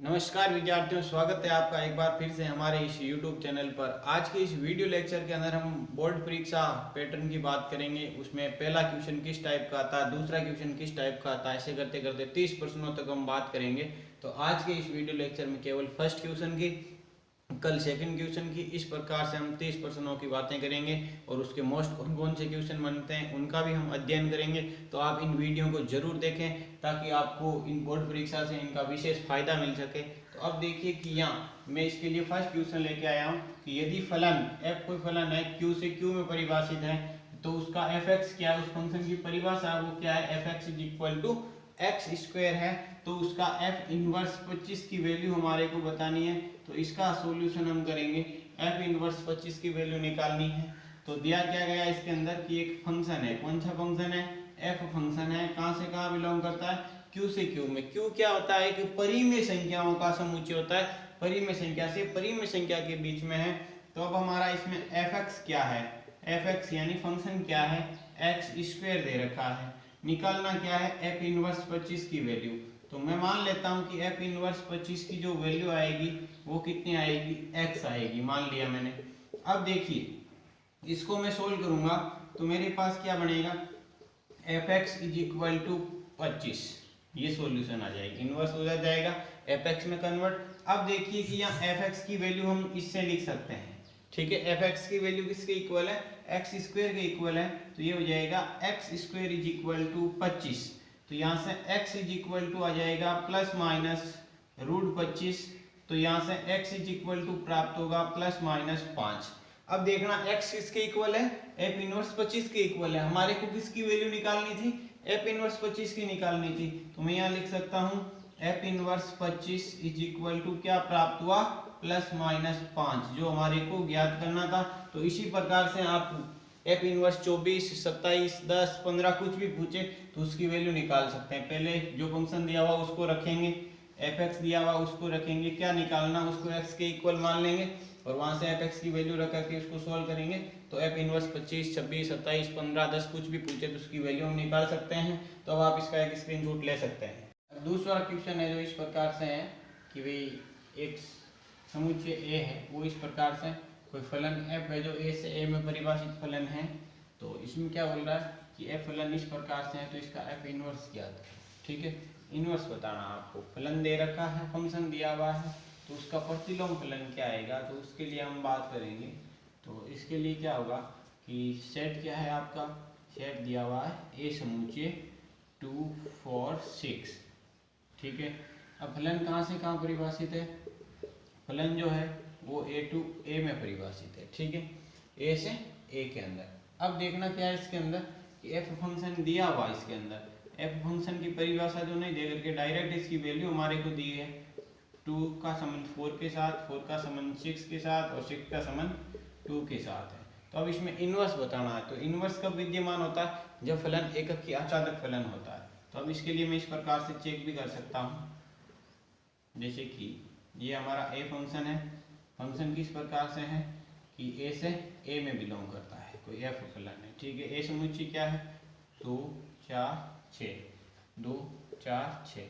नमस्कार विद्यार्थियों, स्वागत है आपका एक बार फिर से हमारे इस YouTube चैनल पर। आज के इस वीडियो लेक्चर के अंदर हम बोर्ड परीक्षा पैटर्न की बात करेंगे। उसमें पहला क्वेश्चन किस टाइप का आता है, दूसरा क्वेश्चन किस टाइप का आता है, ऐसे करते करते 30 प्रश्नों तक हम बात करेंगे। तो आज के इस वीडियो लेक्चर में केवल फर्स्ट क्वेश्चन की, कल सेकंड क्वेश्चन की, इस प्रकार से हम 30 प्रश्नों की बातें करेंगे और उसके मोस्ट कौन कौन से क्वेश्चन बनते हैं उनका भी हम अध्ययन करेंगे। तो आप इन वीडियो को जरूर देखें ताकि आपको इन बोर्ड परीक्षा से इनका विशेष फायदा मिल सके। तो अब देखिए कि यहाँ मैं इसके लिए फर्स्ट क्वेश्चन लेके आया हूँ कि यदि फलन f कोई फलन है q से q में परिभाषित है तो उसका fx क्या है, उस फंक्शन की परिभाषा वो क्या है, fx is equal to x square है। तो उसका f इनवर्स 25 की वैल्यू हमारे को बतानी है। तो इसका सॉल्यूशन हम करेंगे, f इनवर्स 25 की वैल्यू निकालनी है। तो दिया क्या गया इसके अंदर कि एक फंक्शन है, कौन सा फंक्शन है, f फंक्शन है, कहाँ से कहाँ बिलोंग करता है, q से q में। q क्या होता है, एक परिमेय संख्याओं का समुच्चय होता है, परिमेय संख्या से परिमेय संख्या के बीच में है। तो अब हमारा इसमें fx क्या है, fx यानी फंक्शन क्या है, एक्स स्क्वायर दे रखा है। निकालना क्या है, f इनवर्स 25 की वैल्यू। तो मैं मान लेता हूं कि f इनवर्स 25 की जो वैल्यू आएगी वो कितनी आएगी, x आएगी, मान लिया मैंने। अब देखिए इसको मैं सोल्व करूंगा तो मेरे पास क्या बनेगा, fx इज इक्वल टू 25, ये सॉल्यूशन आ जाएगी, इनवर्स हो जाएगा fx में कन्वर्ट। अब देखिए कि यहाँ fx की वैल्यू हम इससे लिख सकते हैं, ठीक है। fx की वैल्यू किसके इक्वल है, एक्स स्क्वायर के इक्वल है। तो ये हो जाएगा x square is equal to 25। तो यहाँ से x इज इक्वल टू आ जाएगा प्लस माइनस रूट 25। तो यहाँ से x इज इक्वल टू प्राप्त होगा प्लस माइनस 5। अब देखना x किसके इक्वल है, f इनवर्स 25 के इक्वल है। हमारे को किसकी वैल्यू निकालनी थी, f इनवर्स 25 की निकालनी थी। तो मैं यहाँ लिख सकता हूँ f inverse 25 is equal to क्या प्राप्त हुआ, प्लस माइनस 5, जो हमारे को ज्ञात करना था। तो इसी प्रकार से आप f इनवर्स 24, 27, 10, 15 कुछ भी पूछे तो उसकी वैल्यू निकाल सकते हैं। पहले जो फंक्शन दिया हुआ उसको रखेंगे, fx दिया हुआ उसको रखेंगे, क्या निकालना, उसको x के इक्वल मान लेंगे और वहां से fx की वैल्यू रख के उसको सॉल्व करेंगे। तो f इनवर्स 25, 26, 27, 15, 10 कुछ भी पूछे तो उसकी वैल्यू हम निकाल सकते हैं। तो अब आप इसका एक स्क्रीनशॉट ले सकते हैं। दूसरा क्वेश्चन है जो इस प्रकार से है कि भाई एक समुच्चय a है, वो इस प्रकार से कोई फलन f है जो a से a में परिभाषित फलन है। तो इसमें क्या बोल रहा है कि f फलन इस प्रकार से है तो इसका f इनवर्स ज्ञात है, ठीक है। इनवर्स बताना आपको, फलन दे रखा है, फंक्शन दिया हुआ है, तो उसका प्रतिलोम फलन क्या आएगा, तो उसके लिए हम बात करेंगे। तो इसके लिए क्या होगा कि सेट क्या है आपका, सेट दिया हुआ है a समुच्चय 2, 4, 6, ठीक है। अब फलन कहाँ से कहाँ परिभाषित है, फलन जो है वो a टू a में परिभाषित है, ठीक है, a से a के अंदर। अब देखना क्या है इसके अंदर कि f फंक्शन दिया हुआ है, इसके अंदर f फंक्शन की परिभाषा जो नहीं दे करके डायरेक्ट इसकी वैल्यू हमारे को दी है, 2 का संबंध 4 के साथ, 4 का संबंध 6 के साथ और 6 का संबंध 2 के साथ है। तो अब इसमें इनवर्स बताना है। तो इनवर्स कब विद्यमान होता है, जब फलन एकक की अचादक फलन होता है। तो अब इसके लिए मैं इस प्रकार से चेक भी कर सकता हूँ, जैसे कि ये हमारा a फंक्शन है, फंक्शन किस प्रकार से है कि a से a में बिलोंग करता है, कोई f फलन है, ठीक है। a समुच्चय क्या है, 2, 4, 6, 2, 4, 6।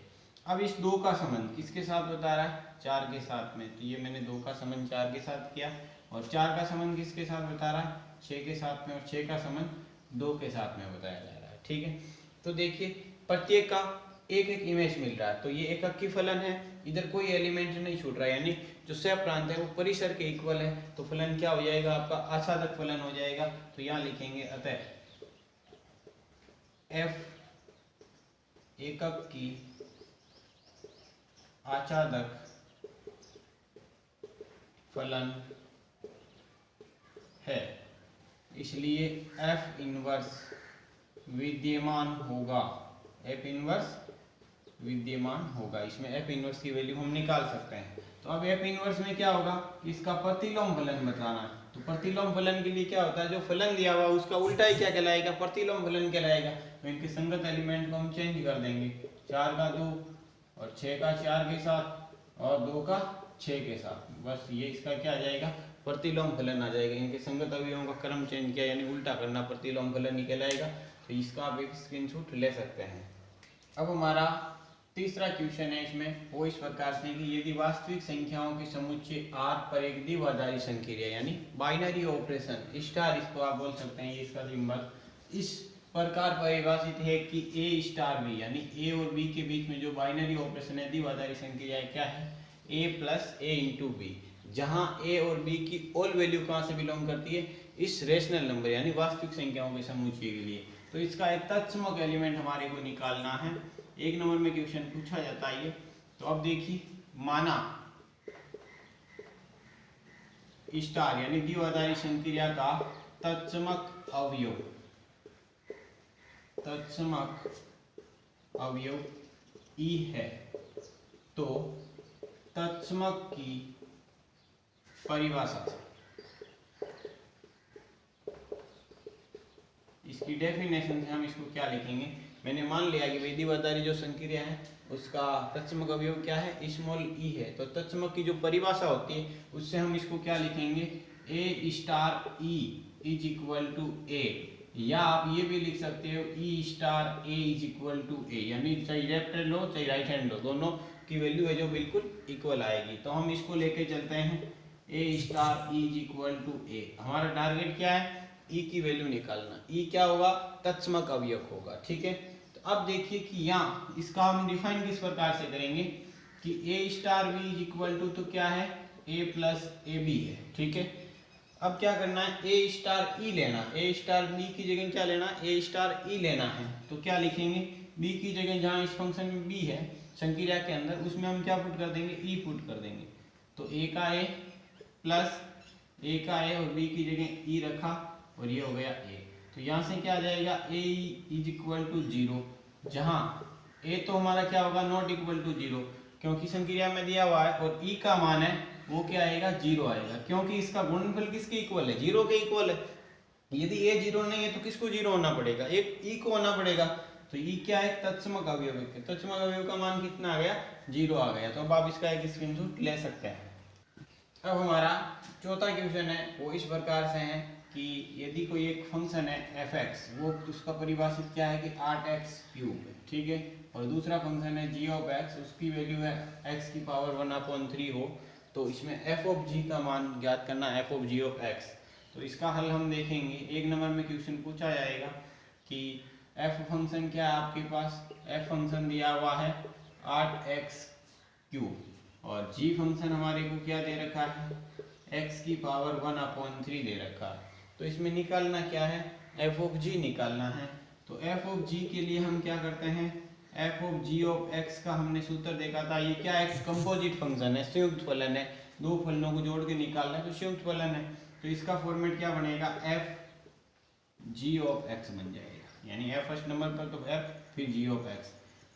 अब इस 2 का संबंध किसके साथ बता रहा है, 4 के साथ में। तो ये मैंने 2 का संबंध 4 के साथ किया और 4 का संबंध किसके साथ बता रहा है, 6 के साथ में, और 6 का संबंध 2 के साथ में बताया जा रहा है, ठीक है। तो देखिए प्रत्येक का एक एक इमेज मिल रहा है। तो ये एकक की फलन है, इधर कोई एलिमेंट नहीं छूट रहा है, यानी जो सह प्रांत है वो परिसर के इक्वल है। तो फलन क्या हो जाएगा आपका, आच्छादक फलन हो जाएगा। तो यहाँ लिखेंगे अतः f एकक की आच्छादक फलन है, इसलिए f इनवर्स विद्यमान होगा, f इनवर्स विद्यमान होगा। इसमें f इनवर्स की वैल्यू हम निकाल सकते हैं। तो अब f इनवर्स में क्या होगा, इसका प्रतिलोम फलन बताना है। तो प्रतिलोम फलन के लिए क्या होता है, जो फलन दिया हुआ उसका उल्टा ही क्या कहलाएगा, प्रतिलोम फलन कहलाएगा। तो इनके संगत एलिमेंट को हम चेंज कर देंगे, 4 का 2 और 6 का 4 के साथ और 2 का 6 के साथ, बस ये इसका क्या आ जाएगा, प्रतिलोम फलन आ जाएगा। इनके संगत अवयवों का क्रम चेंज किया यानी उल्टा करना, प्रतिलोम फलन ही कहलाएगा। तो इसका आप एक स्क्रीनशॉट ले सकते हैं। अब हमारा तीसरा क्वेश्चन है इसमें वो इस प्रकार से है कि यदि वास्तविक संख्याओं के समुच्चय R पर एक द्विआधारी संक्रिया यानी बाइनरी ऑपरेशन स्टार, इसको आप बोल सकते हैं, ये इसका सिंबल इस प्रकार परिभाषित है कि A स्टार B यानी A और B के बीच में जो बाइनरी ऑपरेशन है द्विआधारी संक्रिया क्या है, A plus A into B, जहाँ A और B की ऑल वैल्यू कहाँ से बिलोंग करती है, इस रेशनल नंबर यानी वास्तविक संख्याओं के समुच्चय के लिए। तो इसका एक तत्समक एलिमेंट हमारे को निकालना है। एक नंबर में क्वेश्चन पूछा जाता है ये। तो अब देखिए, माना स्टार यानी द्विआधारी संक्रिया का तत्समक अवयव E है, तो तत्समक की परिभाषा से इसकी डेफिनेशन से हम इसको क्या लिखेंगे, मैंने मान लिया कि भाई द्विआधारी जो संक्रिया है उसका तत्समक अवयव क्या है, स्मॉल ई है। तो तत्समक की जो परिभाषा होती है उससे हम इसको क्या लिखेंगे, A star E is equal to A, या आप ये भी लिख सकते हो E star A is equal to A, यानी चाहे लेफ्ट हैंड लो चाहे राइट हैंड लो, दोनों की वैल्यू है जो बिल्कुल इक्वल आएगी। तो हम इसको लेके चलते हैं A star E is equal to A. हमारा टारगेट क्या है, ई की वैल्यू निकालना। ई क्या होगा, तत्समक अवयव होगा, ठीक है। तो अब देखिए कि यहाँ इसका हम डिफाइन किस प्रकार से करेंगे कि A star B is equal to, तो क्या है, ए प्लस ए बी है, ठीक है। अब क्या करना है, ए स्टार ई लेना, ए स्टार बी की जगह क्या लेना, ए स्टार ई लेना है। तो क्या लिखेंगे, बी की जगह जहाँ इस फंक्शन में बी है संक्रिया के अंदर, उसमें हम क्या पुट कर देंगे, ई पुट कर देंगे। तो ए का ए प्लस ए का ए और बी की जगह ई रखा और ये हो गया ए। तो यहाँ से क्या आ जाएगा, ए इज इक्वल टू 0, जहाँ ए तो हमारा क्या होगा, नॉट इक्वल टू 0, क्योंकि संक्रिया में दिया हुआ है, और ई का मान है वो क्या आएगा, 0 आएगा, क्योंकि इसका गुणनफल किसके इक्वल है, 0 के इक्वल है। यदि ए 0 नहीं है तो किसको 0 होना पड़ेगा, एक ई को होना पड़ेगा। तो ई क्या है, तत्समक अवयव है, तत्समक अवयव का मान कितना आ गया, 0 आ गया। तो अब आप इसका एक स्क्रीनशॉट ले सकते हैं। अब हमारा चौथा क्वेश्चन है वो इस प्रकार से है कि यदि कोई एक फंक्शन है fx, वो उसका परिभाषित क्या है कि 8x क्यूब है, ठीक है, और दूसरा फंक्शन है g ऑफ x, उसकी वैल्यू है x की पावर 1/3 हो, तो इसमें f ऑफ g का मान ज्ञात करना, f of g of x। तो इसका हल हम देखेंगे। एक नंबर में क्वेश्चन पूछा जाएगा कि f फंक्शन क्या है आपके पास, f फंक्शन दिया हुआ है 8x क्यूब, और g फंक्शन हमारे को क्या दे रखा है, x की पावर 1/3 दे रखा है। तो इसमें निकालना क्या है, f ऑफ g निकालना है। तो f ऑफ g के लिए हम क्या करते हैं, f of g of x का हमने सूत्र देखा था, ये क्या है, कंपोजिट फंक्शन है, संयुक्त फलन है, दो फलनों को जोड़ के निकालना है तो संयुक्त फलन है। तो इसका फॉर्मेट क्या बनेगा, f g ऑफ x बन जाएगा, यानी f फर्स्ट नंबर पर तो f फिर g ऑफ x।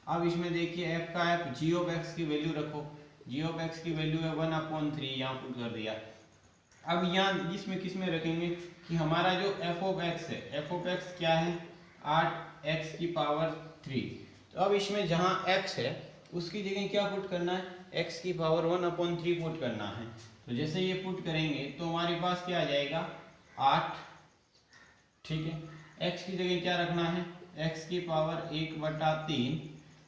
अब इसमें देखिए f का f, g ऑफ x की वैल्यू रखो, g ऑफ x की वैल्यू है 1/3, यहाँ पुट कर दिया। अब यहाँ इसमें किस में रखेंगे कि हमारा जो f ऑफ x है, f ऑफ x क्या है, 8x की पावर 3। तो अब इसमें जहाँ x है उसकी जगह क्या पुट करना है, x की पावर 1/3 पुट करना है। तो जैसे ये पुट करेंगे तो हमारे पास क्या आ जाएगा, 8, ठीक है। x की जगह क्या रखना है, x की पावर 1/3,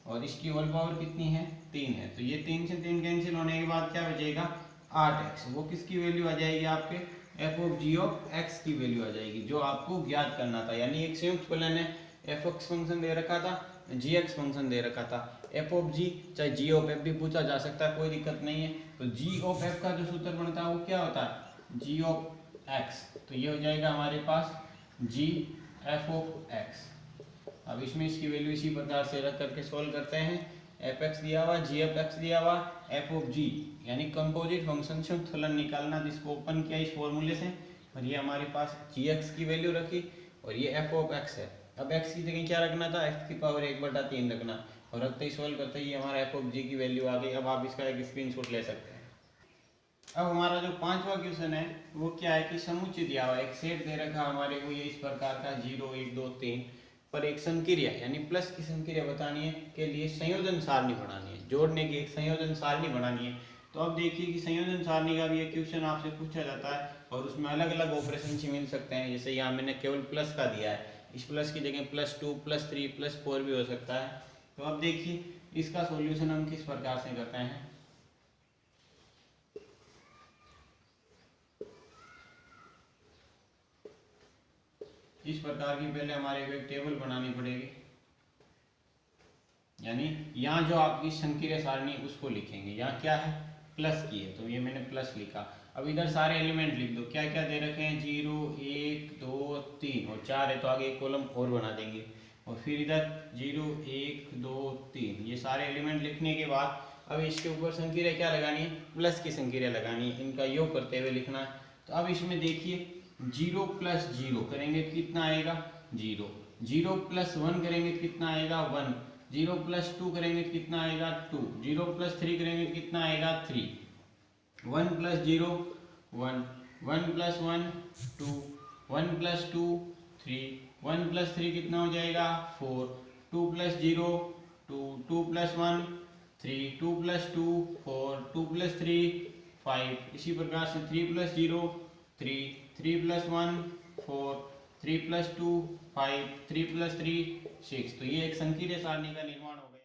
और इसकी होल पावर कितनी है, 3 है। तो ये 3 से 3 कैंसिल होने के बाद क्या बचेगा, 8x, वो किसकी वैल्यू आ जाएगी, आपके f of g of x की वैल्यू आ जाएगी, जो आपको ज्ञात करना था। यानी एक संयुक्त फलन है, fx फंक्शन दे रखा था, gx फंक्शन दे रखा था, f ऑफ g चाहे g ऑफ f भी पूछा जा सकता है, कोई दिक्कत नहीं है। तो g ऑफ f का जो सूत्र बनता है वो क्या होता है, g ऑफ x। तो ये हो जाएगा हमारे पास g f ऑफ x। अब इसमें इसकी वैल्यू इसी प्रकार से रख करके सोल्व करते हैं। fx दिया हुआ, g ऑफ x दिया हुआ, f ऑफ g यानी कंपोजिट फंक्शन से फलन निकालना, जिसको ओपन किया इस फॉर्मूले से, और ये हमारे पास gx की वैल्यू रखी, और ये f ऑफ x है। अब x की जगह क्या रखना था, x की पावर 1/3 रखना, और रखते ही सोल्व करते ही हमारा f ऑफ g की वैल्यू आ गई। अब आप इसका एक स्क्रीनशॉट ले सकते हैं। अब हमारा जो पांचवा क्वेश्चन है वो क्या है कि समुच्चय दिया हुआ, एक सेट दे रखा हमारे को, ये इस प्रकार का 0 1 2 3 पर एक संक्रिया यानी प्लस की संक्रिया बतानी है के लिए संयोजन सारणी बनानी है, जोड़ने की एक संयोजन सारणी बनानी है। तो अब देखिए कि संयोजन सारणी का भी एक क्वेश्चन आपसे पूछा जाता है, और उसमें अलग अलग ऑपरेशन से मिल सकते हैं। जैसे यहाँ मैंने केवल प्लस का दिया है, इस प्लस की जगह +2 +3 +4 भी हो सकता है। तो अब देखिए इसका सॉल्यूशन हम किस प्रकार से करते हैं। इस प्रकार की पहले हमारे को एक टेबल बनानी पड़ेगी, यानी यहाँ जो आपकी संकीर्ण सारणी उसको लिखेंगे। यहाँ क्या है, प्लस की है, तो ये मैंने प्लस लिखा। अब इधर सारे एलिमेंट लिख दो, क्या क्या दे रखे हैं, 0 1 2 3 और 4 है तो आगे एक कॉलम और बना देंगे। और फिर इधर 0 1 2 3, ये सारे एलिमेंट लिखने के बाद अब इसके ऊपर संकीर्ण क्या लगानी है, प्लस की संकीर्ण लगानी है, इनका योग करते हुए लिखना है। तो अब इसमें देखिए 0 + 0 करेंगे कितना आएगा 0, 0 + 1 करेंगे कितना आएगा 1, 0 + 2 करेंगे कितना आएगा 2, 0 + 3 करेंगे कितना आएगा 3, 1 + 0 1, 1 + 1 2, 1 + 2 3, 1 + 3 कितना हो जाएगा 4, 2 + 0 2, 2 + 1 3, 2 + 2 4, 2 + 3 5, इसी प्रकार से 3 + 0 3, 3 + 1 4, 3 + 2 5, 3 + 3 6। तो ये एक संकीर्ण सारणी का निर्माण होगा।